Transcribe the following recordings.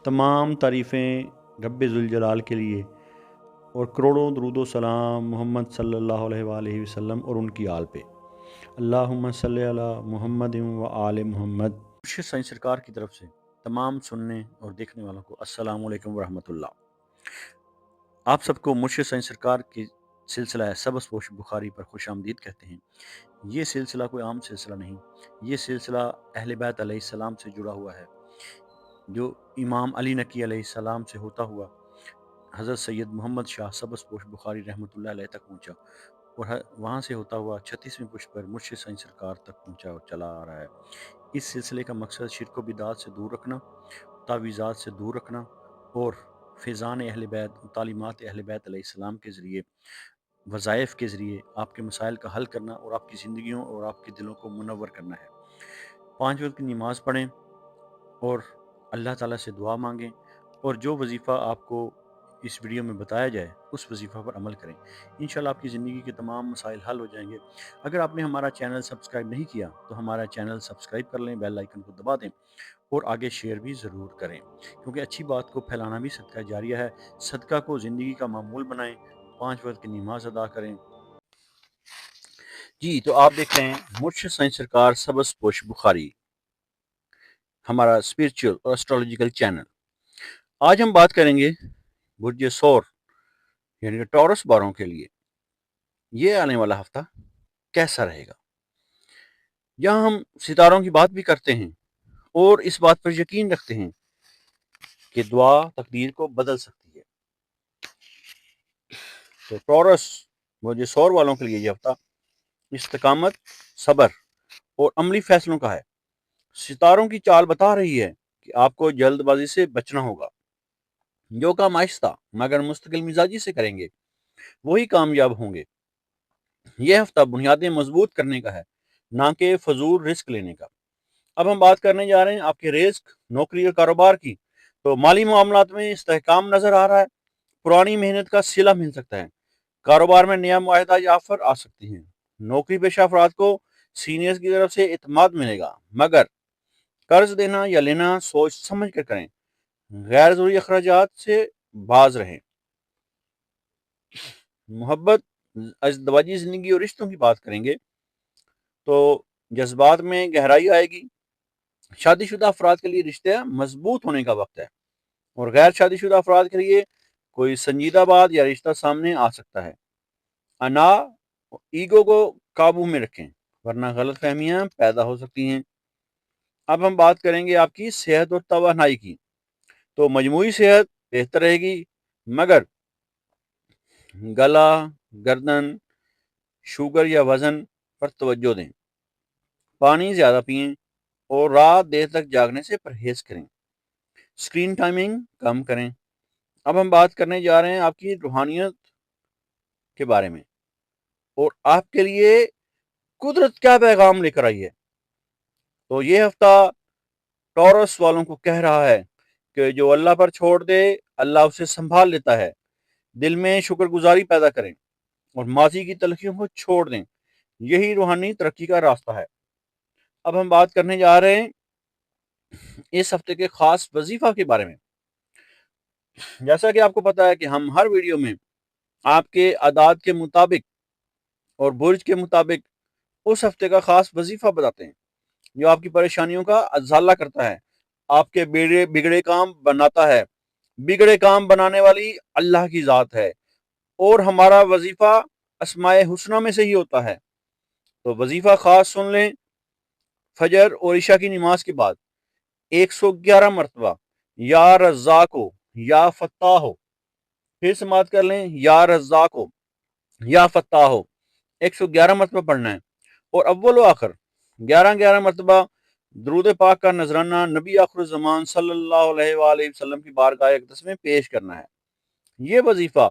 تمام تعریفیں رب ذوالجلال کے لیے اور کروڑوں درود و سلام محمد صلی اللہ علیہ وآلہ وسلم اور ان کی آل پہ۔ اللہم صلی علی محمد و آل محمد۔ مرشد سائیں سرکار کی طرف سے تمام سننے اور دیکھنے والوں کو السلام علیکم ورحمۃ اللہ۔ آپ سب کو مرشد سائیں سرکار کی سلسلہ سبز پوش بخاری پر خوش آمدید کہتے ہیں۔ یہ سلسلہ کوئی عام سلسلہ نہیں، یہ سلسلہ اہل بیت علیہ السلام سے جڑا ہوا ہے، جو امام علی نقی علیہ السلام سے ہوتا ہوا حضرت سید محمد شاہ سبز پوش بخاری رحمۃ اللہ علیہ تک پہنچا، اور وہاں سے ہوتا ہوا 36ویں پشت پر مرشد سائیں سرکار تک پہنچا اور چلا آ رہا ہے۔ اس سلسلے کا مقصد شرک و بدعات سے دور رکھنا، تعویذات سے دور رکھنا، اور فیضان اہل بیت، تعلیمات اہل بیت علیہ السلام کے ذریعے، وظائف کے ذریعے آپ کے مسائل کا حل کرنا اور آپ کی زندگیوں اور آپ کے دلوں کو منور کرنا ہے۔ 5 وقت کی نماز پڑھیں اور اللہ تعالیٰ سے دعا مانگیں، اور جو وظیفہ آپ کو اس ویڈیو میں بتایا جائے اس وظیفہ پر عمل کریں۔ انشاءاللہ آپ کی زندگی کے تمام مسائل حل ہو جائیں گے۔ اگر آپ نے ہمارا چینل سبسکرائب نہیں کیا تو ہمارا چینل سبسکرائب کر لیں، بیل آئیکن کو دبا دیں اور آگے شیئر بھی ضرور کریں، کیونکہ اچھی بات کو پھیلانا بھی صدقہ جاریہ ہے۔ صدقہ کو زندگی کا معمول بنائیں، 5 وقت کی نماز ادا کریں۔ جی تو آپ دیکھ رہے ہیں مرشد سائیں سرکار سبز پوش بخاری، ہمارا اسپرچل اور اسٹرالوجیکل چینل۔ آج ہم بات کریں گے برج سور یعنی کہ ٹورس باروں کے لیے یہ آنے والا ہفتہ کیسا رہے گا۔ یہاں ہم ستاروں کی بات بھی کرتے ہیں اور اس بات پر یقین رکھتے ہیں کہ دعا تقدیر کو بدل سکتی ہے۔ تو ٹورس برج سور والوں کے لیے یہ ہفتہ استقامت، صبر اور عملی فیصلوں کا ہے۔ ستاروں کی چال بتا رہی ہے کہ آپ کو جلد بازی سے بچنا ہوگا۔ جو کام آہستہ مگر مستقل مزاجی سے کریں گے وہی کامیاب ہوں گے۔ یہ ہفتہ بنیادیں مضبوط کرنے کا ہے، نہ کہ فضول رسک لینے کا۔ اب ہم بات کرنے جا رہے ہیں آپ کے رزق، نوکری اور کاروبار کی۔ تو مالی معاملات میں استحکام نظر آ رہا ہے، پرانی محنت کا صلہ مل سکتا ہے، کاروبار میں نیا معاہدہ یا آفر آ سکتی ہیں۔ نوکری پیشہ افراد کو سینئرز کی طرف سے اعتماد ملے گا، مگر قرض دینا یا لینا سوچ سمجھ کر کریں، غیر ضروری اخراجات سے باز رہیں۔ محبت، ازدواجی زندگی اور رشتوں کی بات کریں گے تو جذبات میں گہرائی آئے گی۔ شادی شدہ افراد کے لیے رشتے مضبوط ہونے کا وقت ہے، اور غیر شادی شدہ افراد کے لیے کوئی سنجیدہ بات یا رشتہ سامنے آ سکتا ہے۔ انا ایگو کو قابو میں رکھیں ورنہ غلط فہمیاں پیدا ہو سکتی ہیں۔ اب ہم بات کریں گے آپ کی صحت اور توانائی کی۔ تو مجموعی صحت بہتر رہے گی، مگر گلا، گردن، شوگر یا وزن پر توجہ دیں۔ پانی زیادہ پئیں اور رات دیر تک جاگنے سے پرہیز کریں۔ اسکرین ٹائمنگ کم کریں۔ اب ہم بات کرنے جا رہے ہیں آپ کی روحانیت کے بارے میں، اور آپ کے لیے قدرت کیا پیغام لے کر آئی ہے۔ تو یہ ہفتہ ٹورس والوں کو کہہ رہا ہے کہ جو اللہ پر چھوڑ دے اللہ اسے سنبھال لیتا ہے۔ دل میں شکر گزاری پیدا کریں اور ماضی کی تلخیوں کو چھوڑ دیں، یہی روحانی ترقی کا راستہ ہے۔ اب ہم بات کرنے جا رہے ہیں اس ہفتے کے خاص وظیفہ کے بارے میں۔ جیسا کہ آپ کو پتا ہے کہ ہم ہر ویڈیو میں آپ کے اعداد کے مطابق اور برج کے مطابق اس ہفتے کا خاص وظیفہ بتاتے ہیں، جو آپ کی پریشانیوں کا ازالہ کرتا ہے، آپ کے بگڑے کام بناتا ہے۔ بگڑے کام بنانے والی اللہ کی ذات ہے، اور ہمارا وظیفہ اسماء حسنہ میں سے ہی ہوتا ہے۔ تو وظیفہ خاص سن لیں۔ فجر اور عشاء کی نماز کے بعد 111 مرتبہ یا رزاق ہو یا فتح ہو، پھر سماعت کر لیں، یا رزاق ہو یا فتح ہو 111 مرتبہ پڑھنا ہے، اور اول و آخر 11 مرتبہ درود پاک کا نذرانہ نبی آخر الزمان صلی اللہ علیہ وآلہ وسلم کی بارگاہ اقدس میں پیش کرنا ہے۔ یہ وظیفہ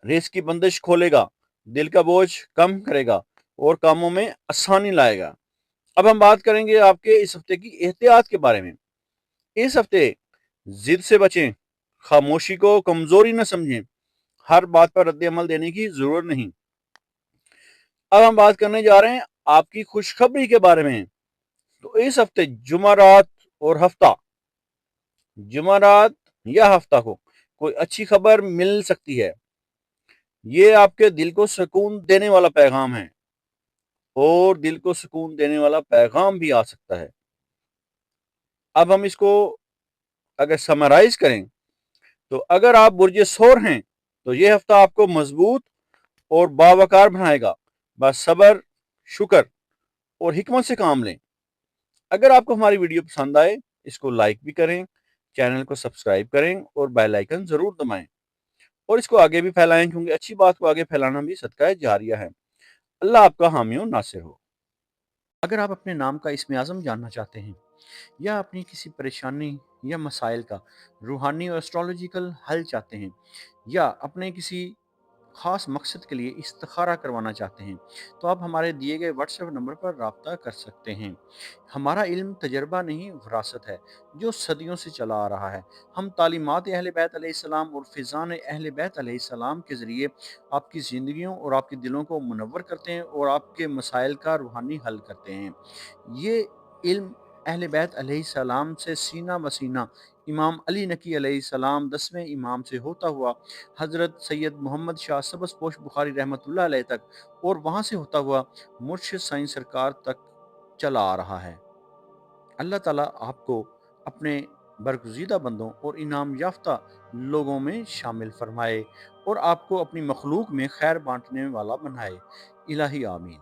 رزق کی بندش کھولے گا، دل کا بوجھ کم کرے گا اور کاموں میں آسانی لائے گا۔ اب ہم بات کریں گے آپ کے اس ہفتے کی احتیاط کے بارے میں۔ اس ہفتے ضد سے بچیں، خاموشی کو کمزوری نہ سمجھیں، ہر بات پر رد عمل دینے کی ضرورت نہیں۔ اب ہم بات کرنے جا رہے ہیں آپ کی خوشخبری کے بارے میں۔ تو اس ہفتے جمعرات اور ہفتہ جمعرات یا ہفتہ کو کوئی اچھی خبر مل سکتی ہے۔ یہ آپ کے دل کو سکون دینے والا پیغام ہے، اور دل کو سکون دینے والا پیغام بھی آ سکتا ہے۔ اب ہم اس کو اگر سمرائز کریں تو اگر آپ برج سور ہیں تو یہ ہفتہ آپ کو مضبوط اور باوقار بنائے گا۔ بس صبر، شکر اور حکمت سے کام لیں۔ اگر آپ کو ہماری ویڈیو پسند آئے اس کو لائک بھی کریں، چینل کو سبسکرائب کریں اور بیل آئیکن ضرور دبائیں، اور اس کو آگے بھی پھیلائیں، کیونکہ اچھی بات کو آگے پھیلانا بھی صدقہ جاریہ ہے۔ اللہ آپ کا حامی و ناصر ہو۔ اگر آپ اپنے نام کا اسم اعظم جاننا چاہتے ہیں یا اپنی کسی پریشانی یا مسائل کا روحانی اور اسٹرالوجیکل حل چاہتے ہیں، یا اپنے کسی خاص مقصد کے لیے استخارہ کروانا چاہتے ہیں، تو آپ ہمارے دیے گئے واٹس ایپ نمبر پر رابطہ کر سکتے ہیں۔ ہمارا علم تجربہ نہیں، وراثت ہے جو صدیوں سے چلا آ رہا ہے۔ ہم تعلیمات اہل بیت علیہ السلام اور فیضان اہل بیت علیہ السلام کے ذریعے آپ کی زندگیوں اور آپ کے دلوں کو منور کرتے ہیں اور آپ کے مسائل کا روحانی حل کرتے ہیں۔ یہ علم اہل بیت علیہ السلام سے سینہ بسینہ امام علی نقی علیہ السلام 10ویں امام سے ہوتا ہوا حضرت سید محمد شاہ سبز پوش بخاری رحمۃ اللہ علیہ تک، اور وہاں سے ہوتا ہوا مرشد سائیں سرکار تک چلا آ رہا ہے۔ اللہ تعالیٰ آپ کو اپنے برگزیدہ بندوں اور انعام یافتہ لوگوں میں شامل فرمائے اور آپ کو اپنی مخلوق میں خیر بانٹنے والا بنائے۔ الہی آمین۔